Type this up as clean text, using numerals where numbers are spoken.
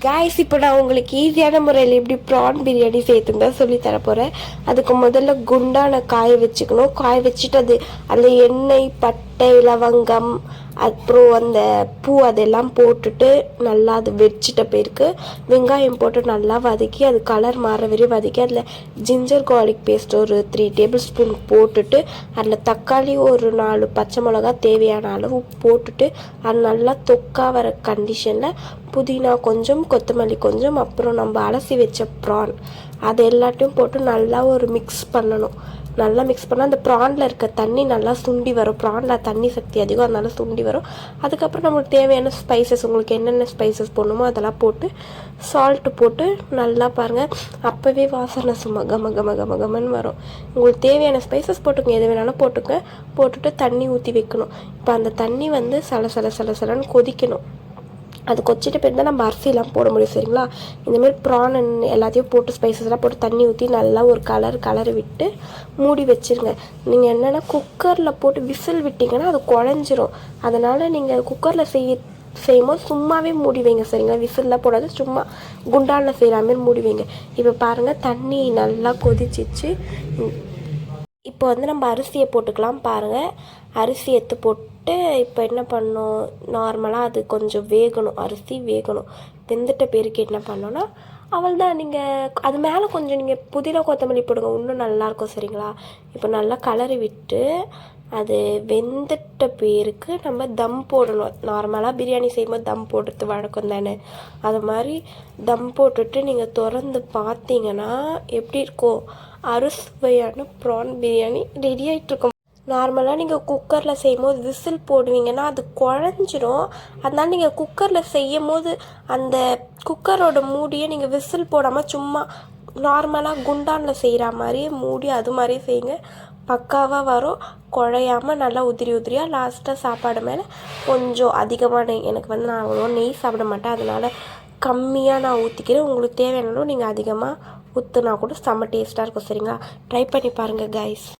Guys, இப்போ நான் உங்களுக்கு ஈஸியான முறையில் எப்படி ப்ரான் பிரியாணி செய்யுதுன்னு தான் சொல்லி தரப்போகிறேன். அதுக்கு முதல்ல குண்டான காய வச்சுக்கணும். காய வச்சுட்டு அதில் எண்ணெய், பட்டை, லவங்கம், அப்புறம் அந்த பூ அதெல்லாம் போட்டுட்டு நல்லா அது வச்சுட்ட பேருக்கு வெங்காயம் போட்டு நல்லா வதக்கி அது கலர் மாற வரையும் வதக்கி அதில் ஜிஞ்சர் கார்லிக் பேஸ்ட் ஒரு 3 டேபிள் ஸ்பூன் போட்டுட்டு அதில் தக்காளி ஒரு 4 பச்சை மிளகா தேவையான அளவு போட்டுட்டு அது நல்லா தொக்கா வர கண்டிஷனில் புதினா கொஞ்சம், கொத்தமல்லி கொஞ்சம், அப்புறம் நம்ம அலசி வச்ச ப்ரான் அது எல்லாத்தையும் போட்டு நல்லா ஒரு மிக்ஸ் பண்ணணும். நல்லா மிக்ஸ் பண்ணால் அந்த ப்ரானில் இருக்க தண்ணி நல்லா சுண்டி வரும். ப்ரானில் தண்ணி சக்தி அதிகம், அதனால சுண்டி வரும். அதுக்கப்புறம் நம்மளுக்கு தேவையான ஸ்பைசஸ், உங்களுக்கு என்னென்ன ஸ்பைசஸ் போடணுமோ அதெல்லாம் போட்டு சால்ட்டு போட்டு நல்லா பாருங்கள். அப்போவே வாசனை சும்மா கம கம கம கமன்னு வரும். உங்களுக்கு தேவையான ஸ்பைசஸ் போட்டுக்கங்க, எது வேணாலும் போட்டுக்க. போட்டுட்டு தண்ணி ஊற்றி வைக்கணும். இப்போ அந்த தண்ணி வந்து சலன்னு கொதிக்கணும். அது கொச்சிட்டு போய் தான் நம்ம அரிசிலாம் போட முடியும். சரிங்களா? இந்தமாரி ப்ரான் எல்லாத்தையும் போட்டு ஸ்பைசஸ்லாம் போட்டு தண்ணி ஊற்றி நல்லா ஒரு கலர் விட்டு மூடி வச்சுருங்க. நீங்கள் என்னென்னா குக்கரில் போட்டு விசில் விட்டிங்கன்னா அது குழஞ்சிரும். அதனால் நீங்கள் குக்கரில் செய்யும்போது சும்மாவே மூடி வைங்க. சரிங்களா? விசில்லாம் போடாது, சும்மா குண்டானில் செய்கிற மாதிரி மூடி வைங்க. இப்போ பாருங்கள், தண்ணி நல்லா கொதிச்சிச்சு. இப்போ வந்து நம்ம அரிசியை போட்டுக்கலாம். பாருங்கள், அரிசி எடுத்து போட்டு இப்போ என்ன பண்ணணும், நார்மலாக அது கொஞ்சம் வேகணும், அரிசி வேகணும். வெந்துட்ட பேருக்கு என்ன பண்ணோன்னா அவள்தான், நீங்கள் அது மேலே கொஞ்சம் நீங்கள் புதினா கொத்தமல்லி போடுங்க, இன்னும் நல்லாயிருக்கும். சரிங்களா? இப்போ நல்லா கலரி விட்டு அது வெந்துட்ட பேருக்கு நம்ம தம் போடணும். நார்மலாக பிரியாணி செய்யும்போது தம் போடுறது வழக்கம் தானே, அது மாதிரி தம் போட்டுட்டு நீங்கள் திறந்து பார்த்தீங்கன்னா எப்படி இருக்கும், அறுசுவையான ப்ரான் பிரியாணி ரெடி ஆகிட்ருக்கும். நார்மலாக நீங்கள் குக்கரில் செய்யும் போது விசில் போடுவீங்கன்னா அது குழஞ்சிரும். அதனால் நீங்கள் குக்கரில் செய்யும் போது அந்த குக்கரோட மூடியை நீங்கள் விசில் போடாமல் சும்மா நார்மலாக குண்டானில் செய்கிற மாதிரியே மூடி அது மாதிரியே செய்யுங்க. பக்காவாக வரும், குழையாமல் நல்லா உதிரியாக. லாஸ்ட்டாக சாப்பாடு மேலே கொஞ்சம் அதிகமாக நெய், எனக்கு வந்து நான் அவ்வளோ நெய் சாப்பிட மாட்டேன், அதனால் கம்மியாக நான் ஊற்றிக்கிறேன். உங்களுக்கு தேவையானாலும் நீங்கள் அதிகமாக ஊற்றுனா கூட செம்ம டேஸ்ட்டாக இருக்கும். சரிங்களா? ட்ரை பண்ணி பாருங்கள் கைஸ்.